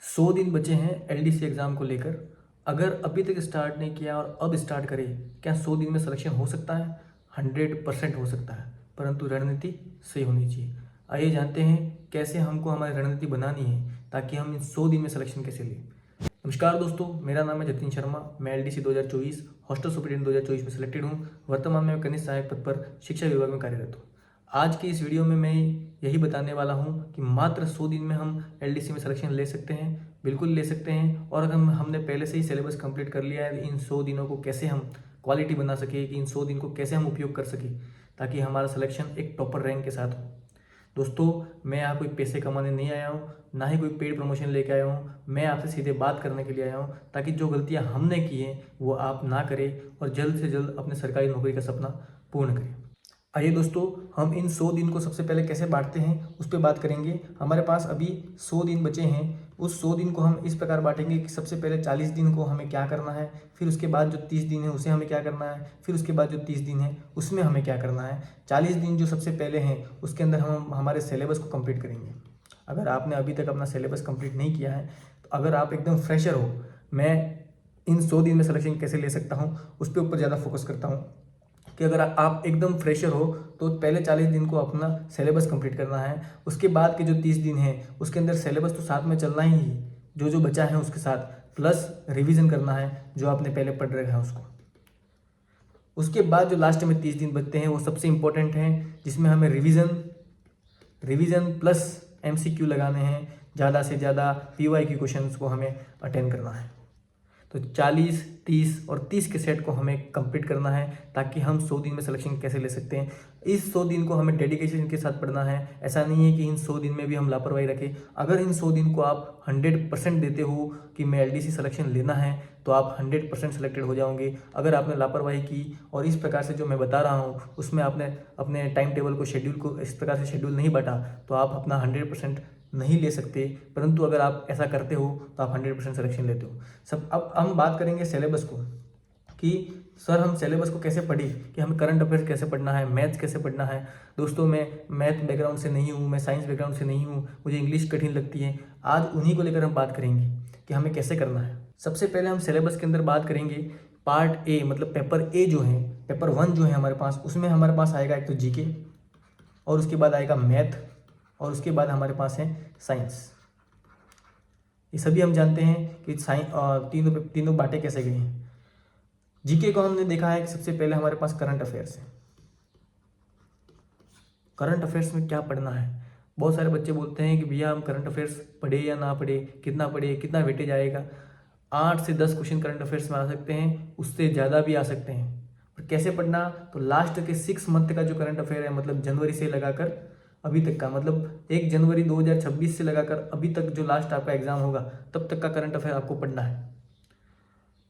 100 दिन बचे हैं एलडीसी एग्ज़ाम को लेकर। अगर अभी तक स्टार्ट नहीं किया और अब स्टार्ट करें, क्या 100 दिन में सिलेक्शन हो सकता है? 100% हो सकता है, परंतु रणनीति सही होनी चाहिए। आइए जानते हैं कैसे हमको हमारी रणनीति बनानी है ताकि हम इन 100 दिन में सिलेक्शन कैसे लें। नमस्कार दोस्तों, मेरा नाम है जतिन शर्मा। मैं एलडीसी 2024 हॉस्टल सुपरिटेंडेंट 2024 में सिलेक्टेड हूँ। वर्तमान में मैं कनिष्ठ सहायक पद पर शिक्षा विभाग में कार्यरत हूँ। आज की इस वीडियो में मैं यही बताने वाला हूँ कि मात्र 100 दिन में हम एलडीसी में सिलेक्शन ले सकते हैं। बिल्कुल ले सकते हैं। और अगर हमने पहले से ही सिलेबस कंप्लीट कर लिया है, इन 100 दिनों को कैसे हम क्वालिटी बना सके, कि इन 100 दिन को कैसे हम उपयोग कर सके ताकि हमारा सिलेक्शन एक टॉपर रैंक के साथ हो। दोस्तों, मैं यहाँ कोई पैसे कमाने नहीं आया हूँ, ना ही कोई पेड प्रमोशन लेके आया हूँ। मैं आपसे सीधे बात करने के लिए आया हूँ ताकि जो गलतियाँ हमने की हैं वो आप ना करें और जल्द से जल्द अपने सरकारी नौकरी का सपना पूर्ण करें। आइए दोस्तों, हम इन 100 दिन को सबसे पहले कैसे बांटते हैं उस पर बात करेंगे। हमारे पास अभी 100 दिन बचे हैं। उस 100 दिन को हम इस प्रकार बांटेंगे कि सबसे पहले 40 दिन को हमें क्या करना है, फिर उसके बाद जो 30 दिन है उसे हमें क्या करना है, फिर उसके बाद जो 30 दिन है उसमें हमें क्या करना है। 40 दिन जो सबसे पहले हैं उसके अंदर हम हमारे सिलेबस को कंप्लीट करेंगे। अगर आपने अभी तक अपना सिलेबस कंप्लीट नहीं किया है, तो अगर आप एकदम फ्रेशर हो, मैं इन 100 दिन में सिलेक्शन कैसे ले सकता हूँ उस पर ऊपर ज़्यादा फोकस करता हूँ कि अगर आप एकदम फ्रेशर हो तो पहले 40 दिन को अपना सिलेबस कंप्लीट करना है। उसके बाद के जो 30 दिन हैं उसके अंदर सिलेबस तो साथ में चलना ही है, जो जो बचा है उसके साथ प्लस रिवीजन करना है जो आपने पहले पढ़ रखा है उसको। उसके बाद जो लास्ट में 30 दिन बचते हैं वो सबसे इंपॉर्टेंट हैं, जिसमें हमें रिवीजन प्लस एमसीक्यू लगाने हैं। ज़्यादा से ज़्यादा पीवाईक्यू क्वेश्चंस को हमें अटेंड करना है। तो 40, 30 और 30 के सेट को हमें कंप्लीट करना है ताकि हम 100 दिन में सिलेक्शन कैसे ले सकते हैं। इस 100 दिन को हमें डेडिकेशन के साथ पढ़ना है। ऐसा नहीं है कि इन 100 दिन में भी हम लापरवाही रखें। अगर इन 100 दिन को आप 100% देते हो कि मैं एलडीसी सिलेक्शन लेना है, तो आप 100% सेलेक्टेड हो जाओगे। अगर आपने लापरवाही की और इस प्रकार से जो मैं बता रहा हूँ उसमें आपने अपने टाइम टेबल को, शेड्यूल को इस प्रकार से शेड्यूल नहीं बांटा, तो आप अपना 100% नहीं ले सकते। परंतु अगर आप ऐसा करते हो तो आप 100% सिलेक्शन लेते हो। अब हम बात करेंगे सिलेबस को कि सर हम सिलेबस को कैसे पढ़ें, कि हमें करंट अफेयर्स कैसे पढ़ना है, मैथ्स कैसे पढ़ना है। दोस्तों, मैं मैथ बैकग्राउंड से नहीं हूँ, मैं साइंस बैकग्राउंड से नहीं हूँ, मुझे इंग्लिश कठिन लगती है। आज उन्हीं को लेकर हम बात करेंगे कि हमें कैसे करना है। सबसे पहले हम सिलेबस के अंदर बात करेंगे। पार्ट ए मतलब पेपर ए जो है, पेपर 1 जो है हमारे पास, उसमें हमारे पास आएगा एक तो जीके, और उसके बाद आएगा मैथ, और उसके बाद हमारे पास है साइंस। ये सभी हम जानते हैं कि तीनों बांटे कैसे गए हैं। जीके को हमने देखा है कि सबसे पहले हमारे पास करंट अफेयर्स है। करंट अफेयर्स में क्या पढ़ना है? बहुत सारे बच्चे बोलते हैं कि भैया हम करंट अफेयर्स पढ़े या ना पढ़े, कितना वेटेज आएगा। 8 से 10 क्वेश्चन करंट अफेयर्स में आ सकते हैं, उससे ज़्यादा भी आ सकते हैं। पर कैसे पढ़ना? तो लास्ट के 6 मंथ का जो करंट अफेयर है, मतलब जनवरी से लगाकर अभी तक का, मतलब 1 जनवरी 2026 से लगाकर अभी तक जो लास्ट आपका एग्जाम होगा तब तक का करंट अफेयर आपको पढ़ना है।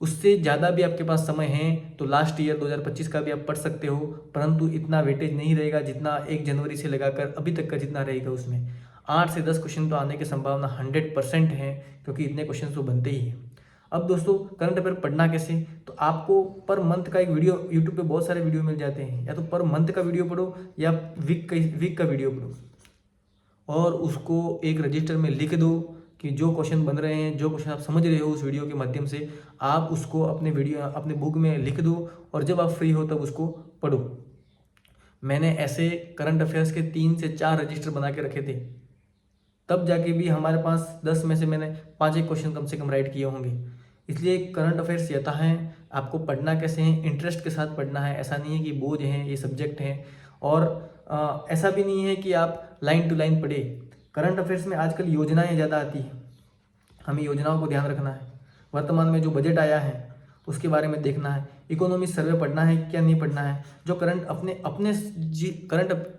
उससे ज़्यादा भी आपके पास समय है तो लास्ट ईयर 2025 का भी आप पढ़ सकते हो, परंतु इतना वेटेज नहीं रहेगा जितना 1 जनवरी से लगाकर अभी तक का जितना रहेगा। उसमें 8 से 10 क्वेश्चन तो आने की संभावना 100% है, क्योंकि इतने क्वेश्चन तो बनते ही हैं। अब दोस्तों, करंट अफेयर पढ़ना कैसे? तो आपको पर मंथ का एक वीडियो, यूट्यूब पे बहुत सारे वीडियो मिल जाते हैं, या तो पर मंथ का वीडियो पढ़ो या वीक का वीडियो पढ़ो, और उसको एक रजिस्टर में लिख दो कि जो क्वेश्चन बन रहे हैं, जो क्वेश्चन आप समझ रहे हो उस वीडियो के माध्यम से, आप उसको अपने बुक में लिख दो, और जब आप फ्री हो तब उसको पढ़ो। मैंने ऐसे करंट अफेयर्स के 3 से 4 रजिस्टर बना के रखे थे, तब जाके भी हमारे पास 10 में से मैंने 5 एक क्वेश्चन कम से कम राइट किए होंगे। इसलिए करंट अफेयर्स यथा है, आपको पढ़ना कैसे है, इंटरेस्ट के साथ पढ़ना है। ऐसा नहीं है कि बोझ है, ये सब्जेक्ट है। और ऐसा भी नहीं है कि आप लाइन टू लाइन पढ़े। करंट अफेयर्स में आजकल योजनाएं ज़्यादा आती हैं, हमें योजनाओं को ध्यान रखना है। वर्तमान में जो बजट आया है उसके बारे में देखना है। इकोनॉमी सर्वे पढ़ना है क्या नहीं पढ़ना है। जो करंट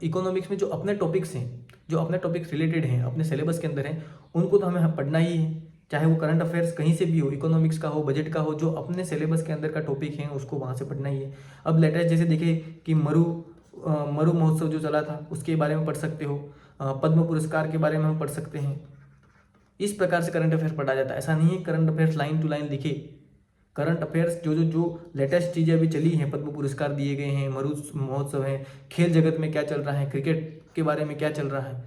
इकोनॉमिक्स में जो अपने टॉपिक्स हैं, जो अपने टॉपिक्स रिलेटेड हैं, अपने सिलेबस के अंदर हैं, उनको तो हमें पढ़ना ही है। चाहे वो करंट अफेयर्स कहीं से भी हो, इकोनॉमिक्स का हो, बजट का हो, जो अपने सिलेबस के अंदर का टॉपिक है उसको वहाँ से पढ़ना ही है। अब लेटेस्ट जैसे देखे कि मरु महोत्सव जो चला था उसके बारे में पढ़ सकते हो, पद्म पुरस्कार के बारे में हम पढ़ सकते हैं। इस प्रकार से करंट अफेयर्स पढ़ा जाता है। ऐसा नहीं है current affairs line to line लिखे। करंट अफेयर्स जो लेटेस्ट चीज़ें अभी चली हैं, पद्म पुरस्कार दिए गए हैं, मरु महोत्सव है, खेल जगत में क्या चल रहा है, क्रिकेट के बारे में क्या चल रहा है,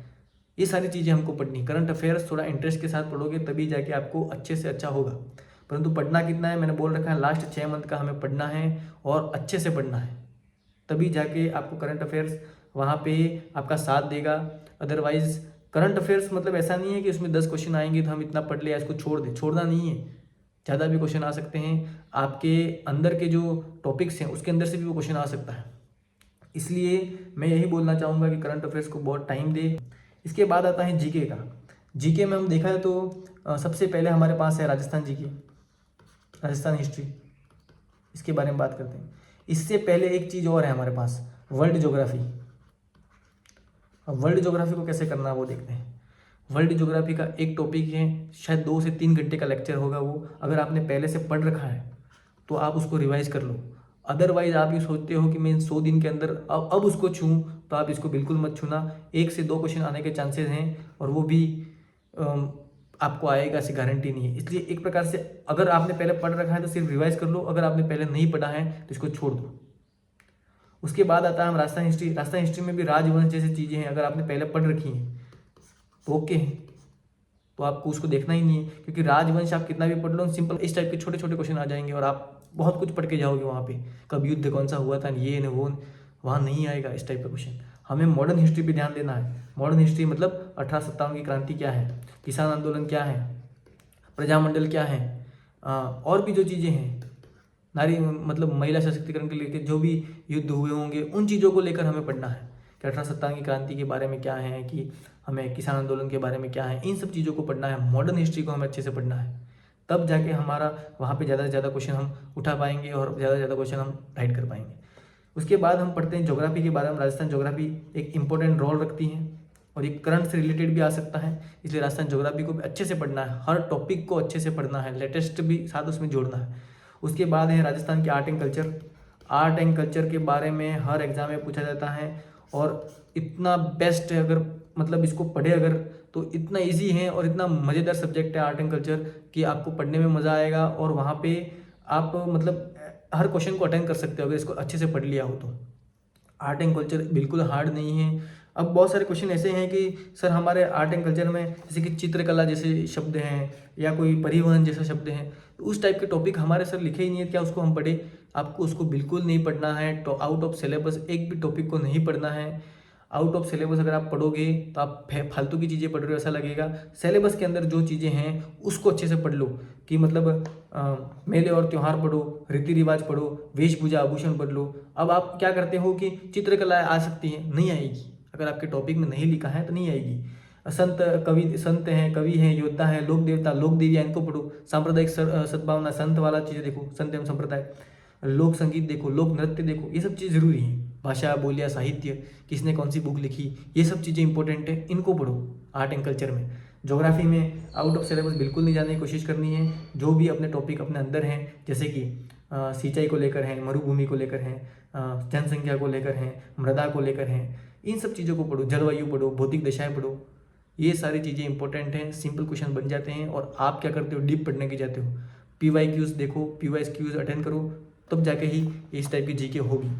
ये सारी चीज़ें हमको पढ़नी। करंट अफेयर्स थोड़ा इंटरेस्ट के साथ पढ़ोगे तभी जाके आपको अच्छे से अच्छा होगा। परंतु पढ़ना कितना है, मैंने बोल रखा है लास्ट 6 मंथ का हमें पढ़ना है और अच्छे से पढ़ना है, तभी जाके आपको करंट अफेयर्स वहाँ पे आपका साथ देगा। अदरवाइज करंट अफेयर्स मतलब ऐसा नहीं है कि उसमें 10 क्वेश्चन आएंगे तो हम इतना पढ़ लिया इसको छोड़ दें, छोड़ना नहीं है। ज़्यादा भी क्वेश्चन आ सकते हैं, आपके अंदर के जो टॉपिक्स हैं उसके अंदर से भी वो क्वेश्चन आ सकता है। इसलिए मैं यही बोलना चाहूँगा कि करंट अफेयर्स को बहुत टाइम दे। इसके बाद आता है जीके का। जीके में हम देखा है तो सबसे पहले हमारे पास है राजस्थान जीके, राजस्थान हिस्ट्री, इसके बारे में बात करते हैं। इससे पहले एक चीज़ और है हमारे पास, वर्ल्ड ज्योग्राफी। अब वर्ल्ड ज्योग्राफी को कैसे करना है वो देखते हैं। वर्ल्ड ज्योग्राफी का एक टॉपिक है, शायद 2 से 3 घंटे का लेक्चर होगा वो। अगर आपने पहले से पढ़ रखा है तो आप उसको रिवाइज कर लो। अदरवाइज आप ये सोचते हो कि मैं 100 दिन के अंदर अब उसको छूँ, तो आप इसको बिल्कुल मत छूना। 1 से 2 क्वेश्चन आने के चांसेस हैं और वो भी आपको आएगा, ऐसी गारंटी नहीं है। इसलिए एक प्रकार से अगर आपने पहले पढ़ रखा है तो सिर्फ रिवाइज कर लो, अगर आपने पहले नहीं पढ़ा है तो इसको छोड़ दो। उसके बाद आता है हम राजस्थान हिस्ट्री। राजस्थान हिस्ट्री में भी राजवंश जैसी चीज़ें हैं, अगर आपने पहले पढ़ रखी हैं तो ओके है, तो आपको उसको देखना ही नहीं है, क्योंकि राजवंश आप कितना भी पढ़ लो, सिंपल इस टाइप के छोटे छोटे क्वेश्चन आ जाएंगे और आप बहुत कुछ पढ़ के जाओगे वहाँ पे। कब युद्ध कौन सा हुआ था, ये न वो, वहाँ नहीं आएगा इस टाइप का क्वेश्चन। हमें मॉडर्न हिस्ट्री पे ध्यान देना है। मॉडर्न हिस्ट्री मतलब 1857 की क्रांति क्या है, किसान आंदोलन क्या है, प्रजामंडल क्या है, और भी जो चीज़ें हैं, नारी मतलब महिला सशक्तिकरण के लेकर जो भी युद्ध हुए होंगे उन चीज़ों को लेकर हमें पढ़ना है कि 1857 की क्रांति के बारे में क्या है, कि हमें किसान आंदोलन के बारे में क्या है, इन सब चीज़ों को पढ़ना है। मॉडर्न हिस्ट्री को हमें अच्छे से पढ़ना है, तब जाके हमारा वहाँ पे ज़्यादा से ज़्यादा क्वेश्चन हम उठा पाएंगे और ज़्यादा से ज़्यादा क्वेश्चन हम राइट कर पाएंगे। उसके बाद हम पढ़ते हैं ज्योग्राफी के बारे में। राजस्थान ज्योग्राफी एक इंपॉर्टेंट रोल रखती है और ये करंट से रिलेटेड भी आ सकता है, इसलिए राजस्थान ज्योग्राफी को भी अच्छे से पढ़ना है, हर टॉपिक को अच्छे से पढ़ना है, लेटेस्ट भी साथ उसमें जोड़ना है। उसके बाद है राजस्थान की art and culture. Art and culture के बारे में हर एग्जाम में पूछा जाता है और इतना बेस्ट है, अगर मतलब इसको पढ़े अगर तो इतना इजी है और इतना मज़ेदार सब्जेक्ट है आर्ट एंड कल्चर कि आपको पढ़ने में मज़ा आएगा और वहाँ पे आप मतलब हर क्वेश्चन को अटेंड कर सकते हो अगर इसको अच्छे से पढ़ लिया हो तो। आर्ट एंड कल्चर बिल्कुल हार्ड नहीं है। अब बहुत सारे क्वेश्चन ऐसे हैं कि सर हमारे आर्ट एंड कल्चर में जैसे कि चित्रकला जैसे शब्द हैं या कोई परिवहन जैसे शब्द हैं, तो उस टाइप के टॉपिक हमारे सर लिखे ही नहीं है, क्या उसको हम पढ़े? आपको उसको बिल्कुल नहीं पढ़ना है। तो आउट ऑफ सिलेबस एक भी टॉपिक को नहीं पढ़ना है। आउट ऑफ सिलेबस अगर आप पढ़ोगे तो आप फालतू की चीज़ें पढ़ रहे हो ऐसा लगेगा। सिलेबस के अंदर जो चीज़ें हैं उसको अच्छे से पढ़ लो, कि मतलब मेले और त्यौहार पढ़ो, रीति रिवाज पढ़ो, वेशभूषा आभूषण पढ़ लो। अब आप क्या करते हो कि चित्रकला आ सकती है, नहीं आएगी। अगर आपके टॉपिक में नहीं लिखा है तो नहीं आएगी। संत कवि, संत हैं, कवि हैं, योद्धा हैं, लोक देवता, लोक देवियाँ, इनको पढ़ो। सांप्रदायिक सद्भावना, संत वाला चीज़ें देखो, संत एवं संप्रदाय, लोक संगीत देखो, लोक नृत्य देखो, ये सब चीज़ जरूरी है। भाषा, बोलियाँ, साहित्य, किसने कौन सी बुक लिखी, ये सब चीज़ें इंपॉर्टेंट है, इनको पढ़ो आर्ट एंड कल्चर में। ज्योग्राफी में आउट ऑफ सिलेबस बिल्कुल नहीं जाने की कोशिश करनी है। जो भी अपने टॉपिक अपने अंदर हैं, जैसे कि सिंचाई को लेकर हैं, मरुभूमि को लेकर हैं, जनसंख्या को लेकर हैं, मृदा को लेकर हैं, इन सब चीज़ों को पढ़ो। जलवायु पढ़ो, भौतिक दशाएं पढ़ो, ये सारी चीज़ें इंपॉर्टेंट हैं। सिंपल क्वेश्चन बन जाते हैं और आप क्या करते हो, डीप पढ़ने की जाते हो। PYQs देखो, PYQs अटेंड करो, तब जाके ही इस टाइप की जीके होगी।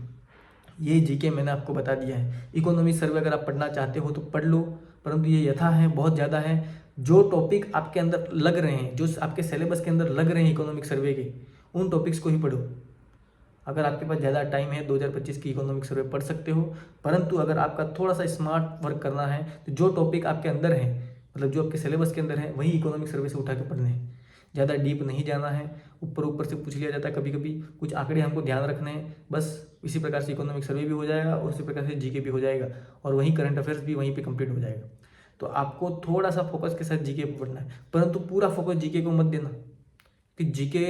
ये जीके मैंने आपको बता दिया है। इकोनॉमिक सर्वे अगर आप पढ़ना चाहते हो तो पढ़ लो, परंतु ये यथा है, बहुत ज़्यादा है। जो टॉपिक आपके अंदर लग रहे हैं, जो आपके सिलेबस के अंदर लग रहे हैं इकोनॉमिक सर्वे के, उन टॉपिक्स को ही पढ़ो। अगर आपके पास ज़्यादा टाइम है 2025 की इकोनॉमिक सर्वे पढ़ सकते हो, परंतु अगर आपका थोड़ा सा स्मार्ट वर्क करना है तो जो टॉपिक आपके अंदर है, मतलब जो आपके सिलेबस के अंदर है, वही इकोनॉमिक सर्वे से उठा के पढ़ने हैं। ज़्यादा डीप नहीं जाना है। ऊपर ऊपर से पूछ लिया जाता है कभी कभी, कुछ आंकड़े हमको ध्यान रखने हैं, बस इसी प्रकार से इकोनॉमिक सर्वे भी हो जाएगा और उसी प्रकार से जीके भी हो जाएगा और वहीं करंट अफेयर्स भी वहीं पे कंप्लीट हो जाएगा। तो आपको थोड़ा सा फोकस के साथ जीके पर पढ़ना है, परंतु पूरा फोकस जीके को मत देना, कि जीके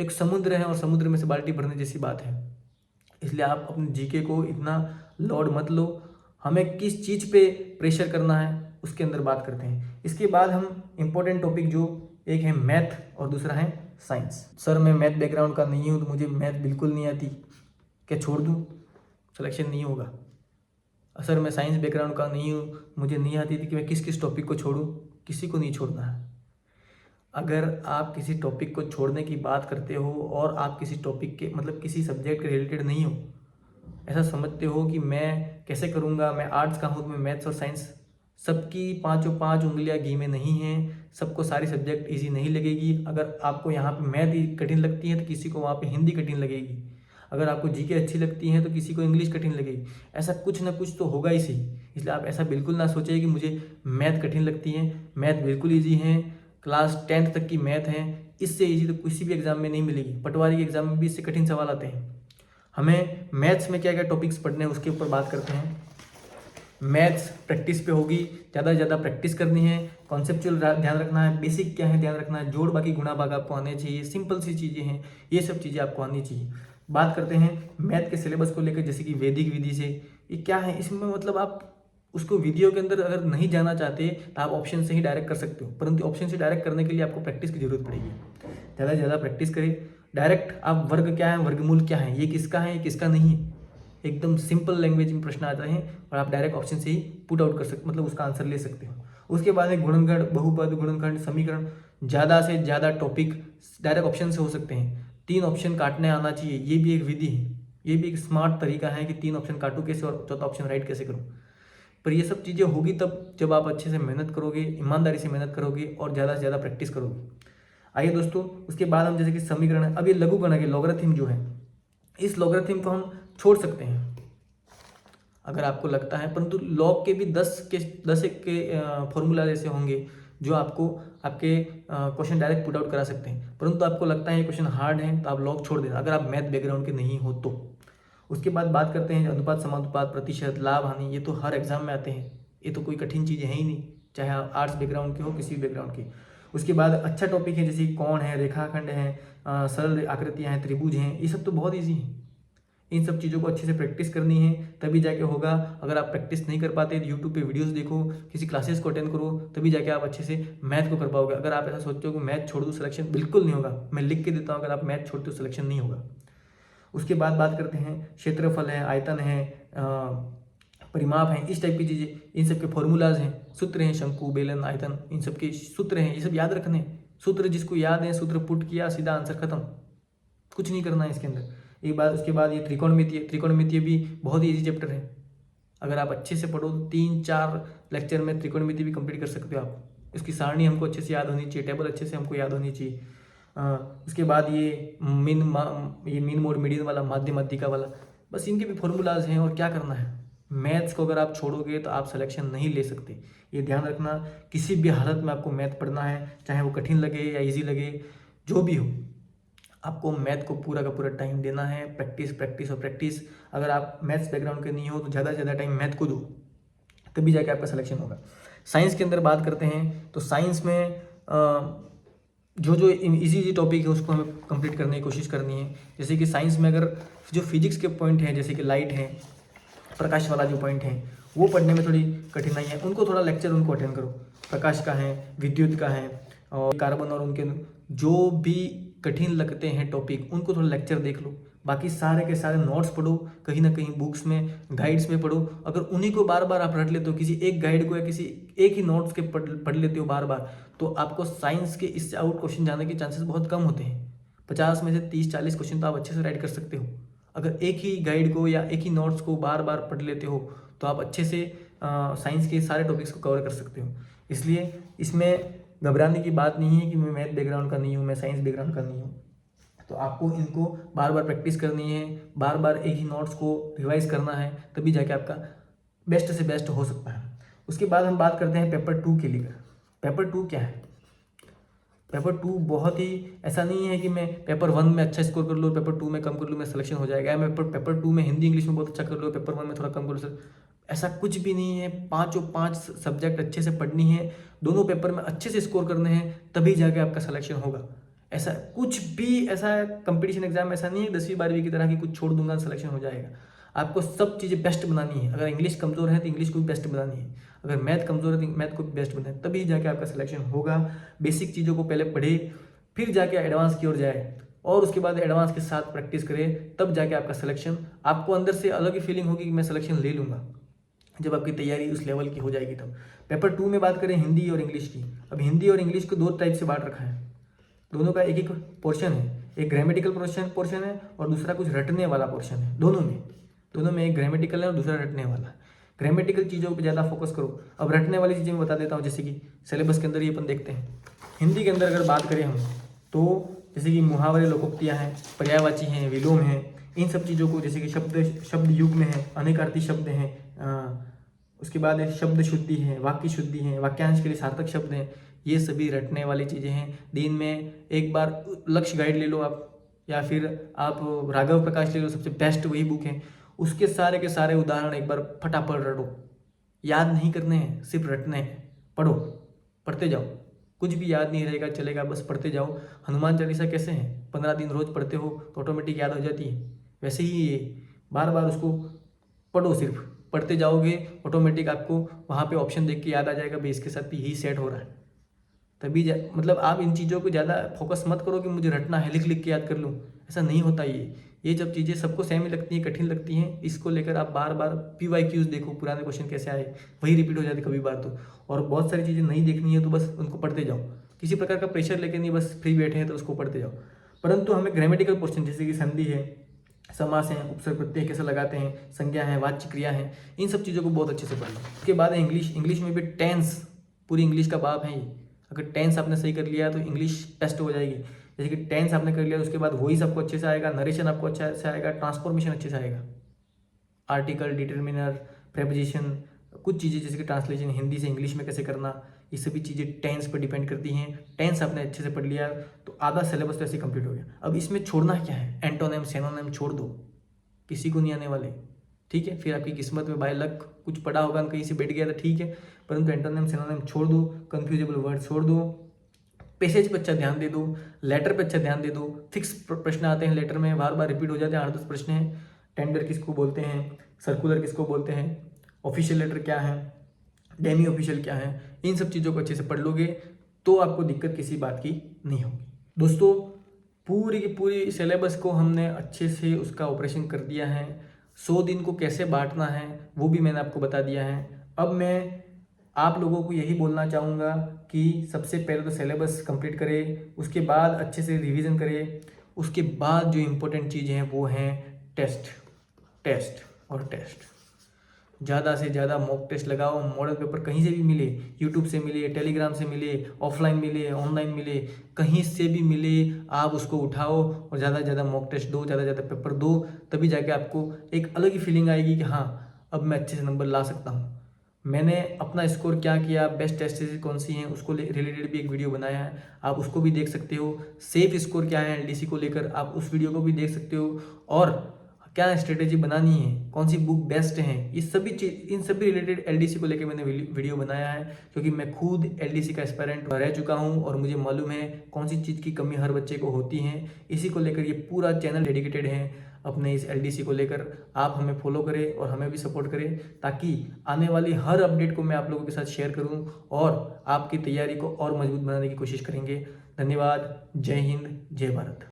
एक समुद्र है और समुद्र में से बाल्टी भरने जैसी बात है। इसलिए आप अपने जीके को इतना लोड मत लो। हमें किस चीज़ पे प्रेशर करना है उसके अंदर बात करते हैं। इसके बाद हम इम्पोर्टेंट टॉपिक, जो एक है मैथ और दूसरा है साइंस। सर मैं मैथ बैकग्राउंड का नहीं हूँ तो मुझे मैथ बिल्कुल नहीं आती, क्या छोड़ दूँ? सिलेक्शन नहीं होगा। सर मैं साइंस बैकग्राउंड का नहीं हूँ, मुझे नहीं आती थी, कि मैं किस किस टॉपिक को छोड़ूँ? किसी को नहीं छोड़ना है। अगर आप किसी टॉपिक को छोड़ने की बात करते हो और आप किसी टॉपिक के मतलब किसी सब्जेक्ट के रिलेटेड नहीं हो, ऐसा समझते हो कि मैं कैसे करूँगा, मैं आर्ट्स का हूँ तो मैं मैथ्स और साइंस सबकी पाँचों पाँच उंगलियां घी में नहीं हैं, सबको सारी सब्जेक्ट इजी नहीं लगेगी। अगर आपको यहाँ पे मैथ कठिन लगती है तो किसी को वहाँ पे हिंदी कठिन लगेगी। अगर आपको जीके अच्छी लगती है तो किसी को इंग्लिश कठिन लगेगी। ऐसा कुछ ना कुछ तो होगा ही सही। इसलिए आप ऐसा बिल्कुल ना सोचिए कि मुझे मैथ कठिन लगती है। मैथ बिल्कुल ईजी है, क्लास 10th तक की मैथ है, इससे ईजी तो किसी भी एग्जाम में नहीं मिलेगी। पटवारी के एग्जाम में भी इससे कठिन सवाल आते हैं। हमें मैथ्स में क्या क्या टॉपिक्स पढ़ने हैं उसके ऊपर बात करते हैं। मैथ्स प्रैक्टिस पे होगी, ज़्यादा से ज़्यादा प्रैक्टिस करनी है। कॉन्सेप्चुअल ध्यान रखना है, बेसिक क्या है ध्यान रखना है, जोड़ बाकी गुणा भाग आपको आने चाहिए, सिंपल सी चीज़ें हैं, ये सब चीज़ें आपको आनी चाहिए। बात करते हैं मैथ के सिलेबस को लेकर, जैसे कि वैदिक विधि से ये क्या है, इसमें मतलब आप उसको वीडियो के अंदर अगर नहीं जाना चाहते तो आप ऑप्शन से ही डायरेक्ट कर सकते हो, परंतु ऑप्शन से डायरेक्ट करने के लिए आपको प्रैक्टिस की जरूरत पड़ेगी। ज़्यादा से ज़्यादा प्रैक्टिस करें। डायरेक्ट आप वर्ग क्या है, वर्गमूल क्या है, ये किसका है, ये किसका नहीं है, एकदम सिंपल लैंग्वेज में प्रश्न आता है और आप डायरेक्ट ऑप्शन से ही पुट आउट कर सकते, मतलब उसका आंसर ले सकते हो। उसके बाद है गुणनखंड, बहुपद, गुणनखंड, समीकरण। ज़्यादा से ज़्यादा टॉपिक डायरेक्ट ऑप्शन से हो सकते हैं। 3 ऑप्शन काटने आना चाहिए, ये भी एक विधि है, ये भी एक स्मार्ट तरीका है कि 3 ऑप्शन काटूँ कैसे और चौथा ऑप्शन राइट कैसे करूँ। पर ये सब चीज़ें होगी तब जब आप अच्छे से मेहनत करोगे, ईमानदारी से मेहनत करोगे और ज़्यादा से ज़्यादा प्रैक्टिस करोगे। आइए दोस्तों, उसके बाद हम जैसे कि समीकरण है, अब ये लघुगणक है, लॉगरिथम जो है, इस लॉगरिथम को हम छोड़ सकते हैं अगर आपको लगता है, परंतु लॉग के भी 10 एक के फॉर्मूला जैसे होंगे जो आपको आपके क्वेश्चन डायरेक्ट पुट आउट करा सकते हैं, परंतु आपको लगता है ये क्वेश्चन हार्ड है तो आप लॉग छोड़ देना अगर आप मैथ बैकग्राउंड के नहीं हो तो। उसके बाद बात करते हैं अनुपात, समानुपात, प्रतिशत, लाभ, हानि, ये तो हर एग्जाम में आते हैं, ये तो कोई कठिन चीज़ें हैं ही नहीं, चाहे आप आर्ट्स बैकग्राउंड के हो, किसी भी बैकग्राउंड के। उसके बाद अच्छा टॉपिक है जैसे कोण है, रेखाखंड है, सरल आकृतियाँ हैं, त्रिभुज हैं, ये सब तो बहुत ईजी है। इन सब चीज़ों को अच्छे से प्रैक्टिस करनी है तभी जाके होगा। अगर आप प्रैक्टिस नहीं कर पाते तो यूट्यूब पे वीडियोस देखो, किसी क्लासेस को अटेंड करो, तभी जाके आप अच्छे से मैथ को कर पाओगे। अगर आप ऐसा सोचते हो कि मैथ छोड़ दूँ सिलेक्शन, बिल्कुल नहीं होगा। मैं लिख के देता हूँ, अगर आप मैथ छोड़ते हो सिलेक्शन नहीं होगा। उसके बाद बात करते हैं क्षेत्रफल है, आयतन है, परिमाप है, इस टाइप की चीज़ें, इन सब के फॉर्मूलाज हैं, सूत्र हैं, शंकु, बेलन, आयतन, इन सब के सूत्र हैं, ये सब याद रखने हैं। सूत्र जिसको याद है, सूत्र पुट किया, सीधा आंसर खत्म, कुछ नहीं करना है इसके अंदर। एक बात, उसके बाद ये त्रिकोणमितीय, त्रिकोणमितीय भी बहुत ही ईजी चैप्टर है। अगर आप अच्छे से पढ़ो तो 3-4 लेक्चर में त्रिकोणमिति भी कंप्लीट कर सकते हो आप। इसकी सारणी हमको अच्छे से याद होनी चाहिए, टेबल अच्छे से हमको याद होनी चाहिए। उसके बाद ये मीन मोड, मीडियन वाला, माध्य, माध्यिका वाला, बस इनके भी फॉर्मूलाज हैं। और क्या करना है, मैथ्स को अगर आप छोड़ोगे तो आप सिलेक्शन नहीं ले सकते, ये ध्यान रखना। किसी भी हालत में आपको मैथ पढ़ना है, चाहे वो कठिन लगे या ईजी लगे, जो भी हो, आपको मैथ को पूरा का पूरा टाइम देना है। प्रैक्टिस, प्रैक्टिस और प्रैक्टिस। अगर आप मैथ्स बैकग्राउंड के नहीं हो तो ज़्यादा से ज़्यादा टाइम मैथ को दो, तभी जाके आपका सिलेक्शन होगा। साइंस के अंदर बात करते हैं तो साइंस में जो जो इजी टॉपिक है उसको हमें कंप्लीट करने की कोशिश करनी है। जैसे कि साइंस में अगर जो फिजिक्स के पॉइंट हैं, जैसे कि लाइट है, प्रकाश वाला जो पॉइंट है, वो पढ़ने में थोड़ी कठिनाई है, उनको थोड़ा लेक्चर उनको अटेंड करो। प्रकाश का है, विद्युत का है, और कार्बन, और उनके जो भी कठिन लगते हैं टॉपिक, उनको थोड़ा लेक्चर देख लो। बाकी सारे के सारे नोट्स पढ़ो, कहीं ना कहीं बुक्स में, गाइड्स में पढ़ो। अगर उन्हीं को बार बार आप रट लेते हो, किसी एक गाइड को या किसी एक ही नोट्स के पढ़ लेते हो बार बार, तो आपको साइंस के इससे आउट क्वेश्चन जाने के चांसेस बहुत कम होते हैं। 50 में से 30-40 क्वेश्चन तो आप अच्छे से राइट कर सकते हो। अगर एक ही गाइड को या एक ही नोट्स को बार बार पढ़ लेते हो तो आप अच्छे से साइंस के सारे टॉपिक्स को कवर कर सकते हो। इसलिए इसमें घबराने की बात नहीं है कि मैं मैथ बैकग्राउंड का नहीं हूँ, मैं साइंस बैकग्राउंड का नहीं हूँ। तो आपको इनको बार बार प्रैक्टिस करनी है, बार बार एक ही नोट्स को रिवाइज करना है, तभी जाके आपका बेस्ट से बेस्ट हो सकता है। उसके बाद हम बात करते हैं पेपर 2 के लिए। पेपर 2 क्या है? पेपर 2 बहुत ही ऐसा नहीं है कि मैं पेपर 1 में अच्छा स्कोर कर लूँ, पेपर 2 में कम कर लूँ, मैं सिलेक्शन हो जाएगा। मैं पेपर 2 में हिंदी इंग्लिश में बहुत अच्छा कर लूँ, पेपर 1 में थोड़ा कम कर लूँ, ऐसा कुछ भी नहीं है। 5 सब्जेक्ट अच्छे से पढ़नी है, दोनों पेपर में अच्छे से स्कोर करने हैं, तभी जाके आपका सिलेक्शन होगा। ऐसा कुछ भी, ऐसा कंपटीशन एग्जाम ऐसा नहीं है 10वीं 12वीं की तरह कि कुछ छोड़ दूंगा सिलेक्शन हो जाएगा। आपको सब चीज़ें बेस्ट बनानी है। अगर इंग्लिश कमज़ोर है तो इंग्लिश को भी बेस्ट बनानी है, अगर मैथ कमज़ोर है तो मैथ को भी बेस्ट बनाए, तभी जाके आपका सिलेक्शन होगा। बेसिक चीज़ों को पहले पढ़े, फिर जाके एडवांस की ओर जाए, और उसके बाद एडवांस के साथ प्रैक्टिस करें, तब जाके आपका सिलेक्शन, आपको अंदर से अलग ही फीलिंग होगी कि मैं सिलेक्शन ले लूँगा, जब आपकी तैयारी उस लेवल की हो जाएगी तब। पेपर 2 में बात करें हिंदी और इंग्लिश की। अब हिंदी और इंग्लिश को 2 टाइप से बांट रखा है, दोनों का एक एक पोर्शन है। एक ग्रामेटिकल पोर्शन है और दूसरा कुछ रटने वाला पोर्शन है। दोनों में एक ग्रामेटिकल है और दूसरा रटने वाला है। ग्रामेटिकल चीज़ों पे ज़्यादा फोकस करो। अब रटने वाली चीज़ें मैं बता देता हूँ, जैसे कि सिलेबस के अंदर ही अपन देखते हैं। हिंदी के अंदर अगर बात करें हम, तो जैसे कि मुहावरे, लोकोक्तियाँ हैं, पर्यायवाची हैं, विलोम हैं, इन सब चीज़ों को, जैसे कि शब्द युग्म है, अनेकार्थी शब्द हैं, उसके बाद है शब्द शुद्धि है, वाक्य शुद्धि है, वाक्यांश के लिए सार्थक शब्द हैं, ये सभी रटने वाली चीज़ें हैं। दिन में एक बार लक्ष्य गाइड ले लो आप, या फिर आप राघव प्रकाश ले लो, सबसे बेस्ट वही बुक है। उसके सारे के सारे उदाहरण एक बार फटाफट रटो। याद नहीं करने हैं, सिर्फ रटने हैं। पढ़ो, पढ़ते जाओ, कुछ भी याद नहीं रहेगा चलेगा, बस पढ़ते जाओ। हनुमान चालीसा कैसे हैं, 15 दिन रोज पढ़ते हो तो ऑटोमेटिक याद हो जाती है। वैसे ही ये बार बार उसको पढ़ो, सिर्फ पढ़ते जाओगे, ऑटोमेटिक आपको वहाँ पे ऑप्शन देख के याद आ जाएगा भाई इसके साथ भी यही सेट हो रहा है। तभी मतलब आप इन चीज़ों को ज़्यादा फोकस मत करो कि मुझे रटना है, लिख लिख के याद कर लूँ, ऐसा नहीं होता। ये जब चीज़ें सबको सेम ही लगती हैं, कठिन लगती हैं, इसको लेकर आप बार बार PYQs देखो, पुराने क्वेश्चन कैसे आए, वही रिपीट हो जाते कभी बार तो। और बहुत सारी चीज़ें नहीं देखनी है तो बस उनको पढ़ते जाओ, किसी प्रकार का प्रेशर लेके नहीं, बस फ्री बैठे हैं तो उसको पढ़ते जाओ। परंतु हमें ग्रामेटिकल क्वेश्चन, जैसे कि संधि है, समास हैं, उपसर्ग प्रत्यय कैसे लगाते हैं, संज्ञा है, वाच्य क्रिया है, इन सब चीज़ों को बहुत अच्छे से पढ़ना। उसके बाद है इंग्लिश में भी टेंस, पूरी इंग्लिश का बाप है ये। अगर टेंस आपने सही कर लिया तो इंग्लिश टेस्ट हो जाएगी। जैसे कि टेंस आपने कर लिया तो उसके बाद वॉइस आपको अच्छे से आएगा, नरेशन आपको अच्छा से आएगा, ट्रांसफॉर्मेशन अच्छे से आएगा, आर्टिकल, डिटर्मिनर, प्रेपोजिशन, कुछ चीज़ें जैसे कि ट्रांसलेशन हिंदी से इंग्लिश में कैसे करना, ये सभी चीज़ें टेंस पर डिपेंड करती हैं। टेंस आपने अच्छे से पढ़ लिया तो आधा सिलेबस तो ऐसे कंप्लीट हो गया। अब इसमें छोड़ना क्या है, एंटोनिम, सिनोनिम छोड़ दो, किसी को नहीं आने वाले, ठीक है। फिर आपकी किस्मत में बाय लक कुछ पढ़ा होगा, कहीं से बैठ गया था, ठीक है, परंतु एंटोनिम, सिनोनिम छोड़ दो, कन्फ्यूजेबल वर्ड छोड़ दो, पैसेज पे अच्छा ध्यान दे दो, लेटर पे अच्छा ध्यान दे दो। फिक्स प्रश्न आते हैं लेटर में, बार बार रिपीट हो जाते हैं, 8-10 प्रश्न हैं। टेंडर किसको बोलते हैं, सर्कुलर किसको बोलते हैं, ऑफिशियल लेटर क्या है, डेमी ऑफिशियल क्या है, इन सब चीज़ों को अच्छे से पढ़ लोगे तो आपको दिक्कत किसी बात की नहीं होगी। दोस्तों, पूरी की पूरी सिलेबस को हमने अच्छे से उसका ऑपरेशन कर दिया है। 100 दिन को कैसे बांटना है वो भी मैंने आपको बता दिया है। अब मैं आप लोगों को यही बोलना चाहूँगा कि सबसे पहले तो सिलेबस कंप्लीट करें, उसके बाद अच्छे से रिवीजन करें, उसके बाद जो इम्पोर्टेंट चीज़ें हैं वो हैं टेस्ट और टेस्ट। ज़्यादा से ज़्यादा मॉक टेस्ट लगाओ, मॉडल पेपर कहीं से भी मिले, यूट्यूब से मिले, टेलीग्राम से मिले, ऑफलाइन मिले, ऑनलाइन मिले, कहीं से भी मिले, आप उसको उठाओ और ज़्यादा से ज़्यादा मॉक टेस्ट दो, ज़्यादा से ज़्यादा पेपर दो, तभी जाके आपको एक अलग ही फीलिंग आएगी कि हाँ अब मैं अच्छे से नंबर ला सकता हूँ। मैंने अपना स्कोर क्या किया, बेस्ट टेस्ट कौन सी हैं, उसको रिलेटेड भी एक वीडियो बनाया है, आप उसको भी देख सकते हो। सेफ स्कोर क्या है LDC को लेकर, आप उस वीडियो को भी देख सकते हो। और क्या स्ट्रेटेजी बनानी है, कौन सी बुक बेस्ट है, ये सभी चीज, इन सभी रिलेटेड LDC को लेकर मैंने वीडियो बनाया है, क्योंकि मैं खुद LDC का एस्पायरेंट रह चुका हूँ और मुझे मालूम है कौन सी चीज़ की कमी हर बच्चे को होती है। इसी को लेकर ये पूरा चैनल डेडिकेटेड है अपने इस LDC को लेकर। आप हमें फॉलो करें और हमें भी सपोर्ट करें, ताकि आने वाली हर अपडेट को मैं आप लोगों के साथ शेयर करूं और आपकी तैयारी को और मजबूत बनाने की कोशिश करेंगे। धन्यवाद। जय हिंद, जय भारत।